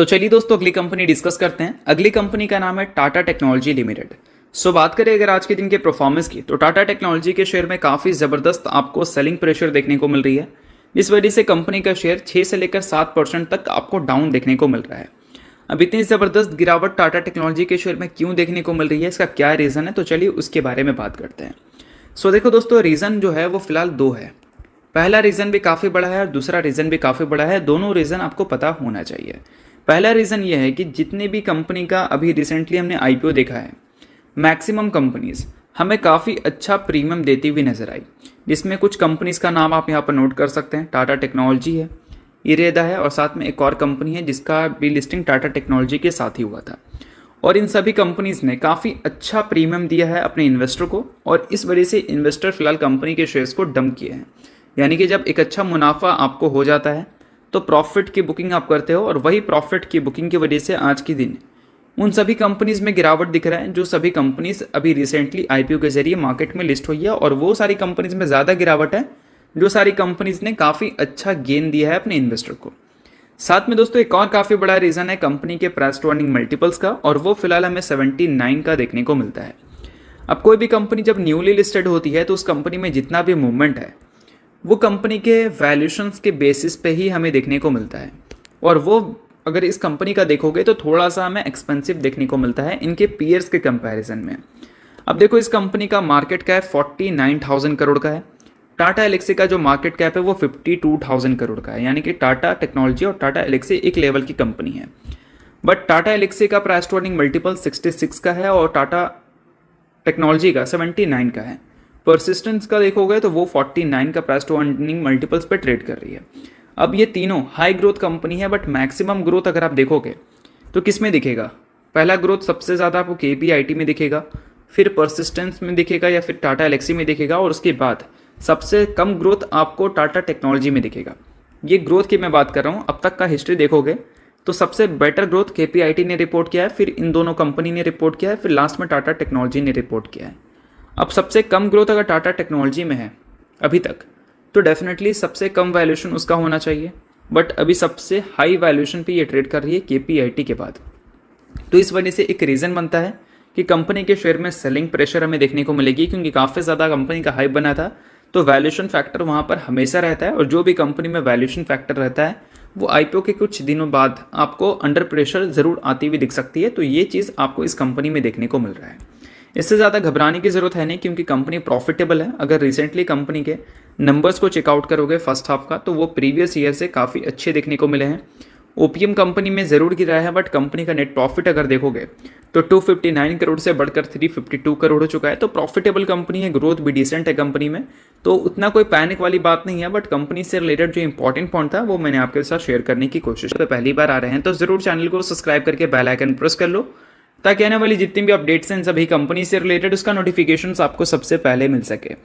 तो चलिए दोस्तों अगली कंपनी डिस्कस करते हैं। अगली कंपनी का नाम है टाटा टेक्नोलॉजी लिमिटेड। बात करें अगर आज के दिन के परफॉर्मेंस की, तो टाटा टेक्नोलॉजी के शेयर में काफ़ी ज़बरदस्त आपको सेलिंग प्रेशर देखने को मिल रही है। इस वजह से कंपनी का शेयर 6 से लेकर 7% तक आपको डाउन देखने को मिल रहा है। अब इतनी ज़बरदस्त गिरावट टाटा टेक्नोलॉजी के शेयर में क्यों देखने को मिल रही है, इसका क्या रीज़न है, तो चलिए उसके बारे में बात करते हैं। देखो दोस्तों, रीज़न जो है वो फिलहाल दो है। पहला रीज़न भी काफ़ी बड़ा है और दूसरा रीज़न भी काफ़ी बड़ा है। दोनों रीज़न आपको पता होना चाहिए। पहला रीज़न ये है कि जितने भी कंपनी का अभी रिसेंटली हमने आईपीओ देखा है, मैक्सिमम कंपनीज हमें काफ़ी अच्छा प्रीमियम देती हुई नजर आई, जिसमें कुछ कंपनीज का नाम आप यहाँ पर नोट कर सकते हैं। टाटा टेक्नोलॉजी है, इरेदा है और साथ में एक और कंपनी है जिसका भी लिस्टिंग टाटा टेक्नोलॉजी के साथ ही हुआ था। और इन सभी कंपनीज ने काफ़ी अच्छा प्रीमियम दिया है अपने इन्वेस्टर को, और इस वजह से इन्वेस्टर फिलहाल कंपनी के शेयर्स को डंप किए हैं। यानी कि जब एक अच्छा मुनाफा आपको हो जाता है तो प्रॉफिट की बुकिंग आप करते हो, और वही प्रॉफिट की बुकिंग की वजह से आज के दिन उन सभी कंपनीज में गिरावट दिख रहा है जो सभी कंपनीज अभी रिसेंटली आईपीओ के जरिए मार्केट में लिस्ट हुई है। और वो सारी कंपनीज में ज़्यादा गिरावट है जो सारी कंपनीज ने काफ़ी अच्छा गेन दिया है अपने इन्वेस्टर को। साथ में दोस्तों एक और काफ़ी बड़ा रीज़न है कंपनी के प्राइस टू अर्निंग मल्टीपल्स का, और वो फिलहाल हमें 79 का देखने को मिलता है। अब कोई भी कंपनी जब न्यूली लिस्टेड होती है तो उस कंपनी में जितना भी मूवमेंट है वो कंपनी के वैल्यूशंस के बेसिस पे ही हमें देखने को मिलता है, और वो अगर इस कंपनी का देखोगे तो थोड़ा सा हमें एक्सपेंसिव देखने को मिलता है इनके पीयर्स के कंपैरिजन में। अब देखो, इस कंपनी का मार्केट कैप 49,000 करोड़ का है। टाटा एलेक्सी का जो मार्केट कैप है वो 52,000 करोड़ का है। यानी कि टाटा टेक्नोलॉजी और टाटा एलेक्सी एक लेवल की कंपनी है। बट टाटा एलेक्सी का प्राइस टू अर्निंग मल्टीपल 66 का है और टाटा टेक्नोलॉजी का 79 का है। परसिस्टेंस का देखोगे तो वो 49 का प्राइस टू अर्निंग मल्टीपल्स पे ट्रेड कर रही है। अब ये तीनों हाई ग्रोथ कंपनी है, बट मैक्सिमम ग्रोथ अगर आप देखोगे तो किस में दिखेगा? पहला ग्रोथ सबसे ज़्यादा आपको केपीआईटी में दिखेगा, फिर परसिस्टेंस में दिखेगा या फिर टाटा एलेक्सी में दिखेगा, और उसके बाद सबसे कम ग्रोथ आपको टाटा टेक्नोलॉजी में दिखेगा। ये ग्रोथ की मैं बात कर रहा हूँ। अब तक का हिस्ट्री देखोगे तो सबसे बेटर ग्रोथ केपीआईटी ने रिपोर्ट किया है, फिर इन दोनों कंपनी ने रिपोर्ट किया है, फिर लास्ट में टाटा टेक्नोलॉजी ने रिपोर्ट किया है। अब सबसे कम ग्रोथ अगर टाटा टेक्नोलॉजी में है अभी तक, तो डेफिनेटली सबसे कम वैल्यूएशन उसका होना चाहिए। बट अभी सबसे हाई वैल्यूएशन पे ये ट्रेड कर रही है केपीआईटी के बाद। तो इस वजह से एक रीज़न बनता है कि कंपनी के शेयर में सेलिंग प्रेशर हमें देखने को मिलेगी, क्योंकि काफ़ी ज़्यादा कंपनी का हाइप बना था। तो वैल्यूएशन फैक्टर वहाँ पर हमेशा रहता है, और जो भी कंपनी में वैल्यूएशन फैक्टर रहता है वो आईपीओ के कुछ दिनों बाद आपको अंडर प्रेशर ज़रूर आती हुई दिख सकती है। तो ये चीज़ आपको इस कंपनी में देखने को मिल रहा है। इससे ज़्यादा घबराने की ज़रूरत है नहीं, क्योंकि कंपनी प्रॉफिटेबल है। अगर रिसेंटली कंपनी के नंबर्स को चेकआउट करोगे फर्स्ट हाफ का, तो वो प्रीवियस ईयर से काफ़ी अच्छे देखने को मिले हैं। ओपीएम कंपनी में ज़रूर गिरा है, बट कंपनी का नेट प्रॉफिट अगर देखोगे तो 259 करोड़ से बढ़कर 352 करोड़ हो चुका है। तो प्रॉफिटेबल कंपनी है, ग्रोथ भी डिसेंट है कंपनी में, तो उतना कोई पैनिक वाली बात नहीं है। बट कंपनी से रिलेटेड जो इंपॉर्टेंट पॉइंट था वो मैंने आपके साथ शेयर करने की कोशिश। तो पहली बार आ रहे हैं तो ज़रूर चैनल को सब्सक्राइब करके बेल आइकन प्रेस कर लो, ताकि आने वाली जितनी भी अपडेट्स हैं सभी कंपनी से रिलेटेड उसका नोटिफिकेशंस आपको सबसे पहले मिल सके।